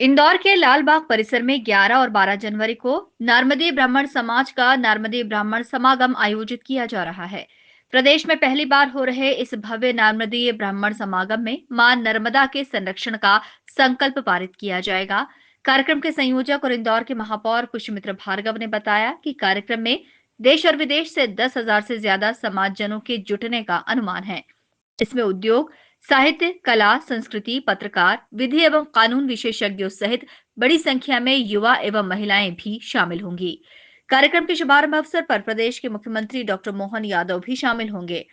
इंदौर के लाल बाग परिसर में 11 और 12 जनवरी को नार्मदीय ब्राह्मण समाज का नार्मदीय ब्राह्मण समागम आयोजित किया जा रहा है। प्रदेश में पहली बार हो रहे इस भव्य नार्मदीय ब्राह्मण समागम में मां नर्मदा के संरक्षण का संकल्प पारित किया जाएगा। कार्यक्रम के संयोजक और इंदौर के महापौर पुष्यमित्र भार्गव ने बताया कि कार्यक्रम में देश और विदेश से 10,000 से ज्यादा समाजजनों के जुटने का अनुमान है। इसमें उद्योग, साहित्य, कला, संस्कृति, पत्रकार, विधि एवं कानून विशेषज्ञों सहित बड़ी संख्या में युवा एवं महिलाएं भी शामिल होंगी। कार्यक्रम के शुभारंभ अवसर पर प्रदेश के मुख्यमंत्री डॉक्टर मोहन यादव भी शामिल होंगे।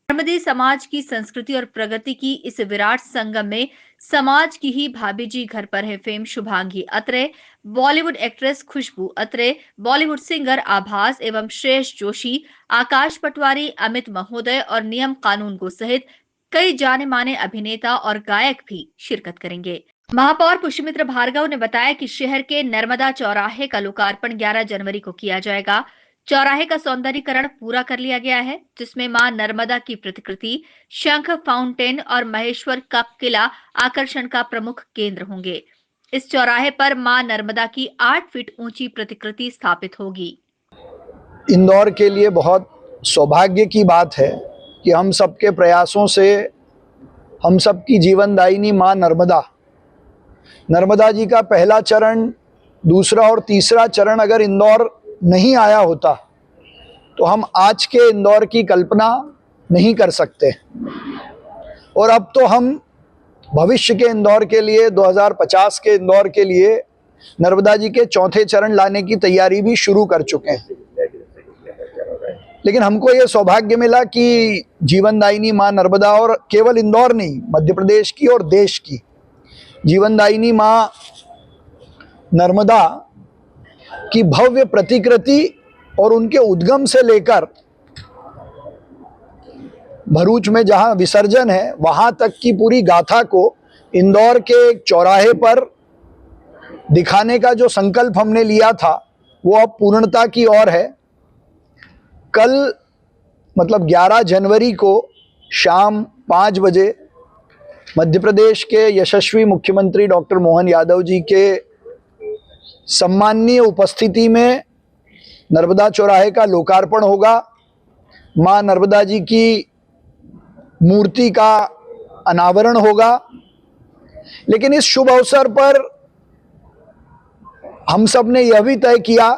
नर्मदे समाज की संस्कृति और प्रगति की इस विराट संगम में समाज की ही भाभी जी घर पर है फेम शुभांगी अत्रे, बॉलीवुड एक्ट्रेस खुशबू अत्रे, बॉलीवुड सिंगर आभास एवं श्रेयस जोशी, आकाश पटवारी, अमित महोदय और नियम कानून को सहित कई जाने माने अभिनेता और गायक भी शिरकत करेंगे। महापौर पुष्यमित्र भार्गव ने बताया कि शहर के नर्मदा चौराहे का लोकार्पण 11 जनवरी को किया जाएगा। चौराहे का सौंदर्यीकरण पूरा कर लिया गया है, जिसमें मां नर्मदा की प्रतिकृति, शंख, फाउंटेन और महेश्वर का किला आकर्षण का प्रमुख केंद्र होंगे। इस चौराहे पर मां नर्मदा की 8 फीट ऊंची प्रतिकृति स्थापित होगी। इंदौर के लिए बहुत सौभाग्य की बात है कि हम सबके प्रयासों से हम सबकी जीवनदायिनी मां नर्मदा जी का पहला चरण, दूसरा और तीसरा चरण अगर इंदौर नहीं आया होता तो हम आज के इंदौर की कल्पना नहीं कर सकते। और अब तो हम भविष्य के इंदौर के लिए, 2050 के इंदौर के लिए नर्मदा जी के चौथे चरण लाने की तैयारी भी शुरू कर चुके हैं। लेकिन हमको ये सौभाग्य मिला कि जीवनदायिनी मां नर्मदा, और केवल इंदौर नहीं, मध्य प्रदेश की और देश की जीवनदायिनी मां नर्मदा की भव्य प्रतिकृति और उनके उद्गम से लेकर भरूच में जहां विसर्जन है वहां तक की पूरी गाथा को इंदौर के एक चौराहे पर दिखाने का जो संकल्प हमने लिया था वो अब पूर्णता की ओर है। कल मतलब 11 जनवरी को शाम 5 बजे मध्य प्रदेश के यशस्वी मुख्यमंत्री डॉक्टर मोहन यादव जी के सम्माननीय उपस्थिति में नर्मदा चौराहे का लोकार्पण होगा। मां नर्मदा जी की मूर्ति का अनावरण होगा। लेकिन इस शुभ अवसर पर हम सब ने यह भी तय किया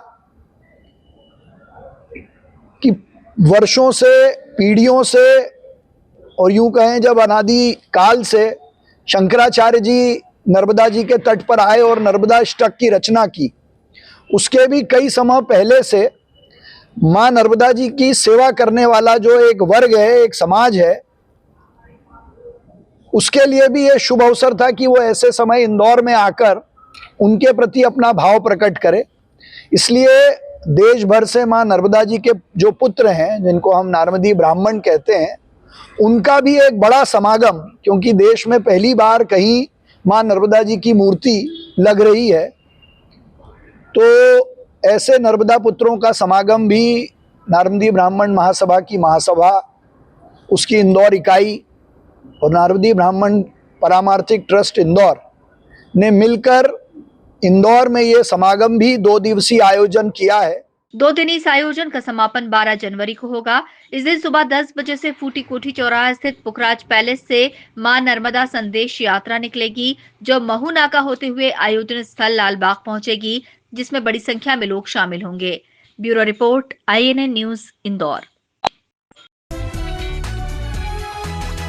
कि वर्षों से, पीढ़ियों से, और यूं कहें जब अनादि काल से शंकराचार्य जी नर्मदा जी के तट पर आए और नर्मदा अष्टक की रचना की, उसके भी कई समय पहले से मां नर्मदा जी की सेवा करने वाला जो एक वर्ग है, एक समाज है, उसके लिए भी यह शुभ अवसर था कि वो ऐसे समय इंदौर में आकर उनके प्रति अपना भाव प्रकट करे। इसलिए देश भर से मां नर्मदा जी के जो पुत्र हैं, जिनको हम नार्मदीय ब्राह्मण कहते हैं, उनका भी एक बड़ा समागम, क्योंकि देश में पहली बार कहीं मां नर्मदा जी की मूर्ति लग रही है, तो ऐसे नर्मदा पुत्रों का समागम भी नार्मदीय ब्राह्मण महासभा की महासभा, उसकी इंदौर इकाई और नार्मदीय ब्राह्मण परामार्थिक ट्रस्ट इंदौर ने मिलकर इंदौर में ये समागम भी 2 दिवसीय आयोजन किया है। 2 दिन इस आयोजन का समापन 12 जनवरी को होगा। इस दिन सुबह 10 बजे से फूटी कोठी चौराहा स्थित पुखराज पैलेस से मां नर्मदा संदेश यात्रा निकलेगी, जो महू नाका होते हुए आयोजन स्थल लाल बाग पहुंचेगी, जिसमें बड़ी संख्या में लोग शामिल होंगे। Bureau report, INN news, Indore.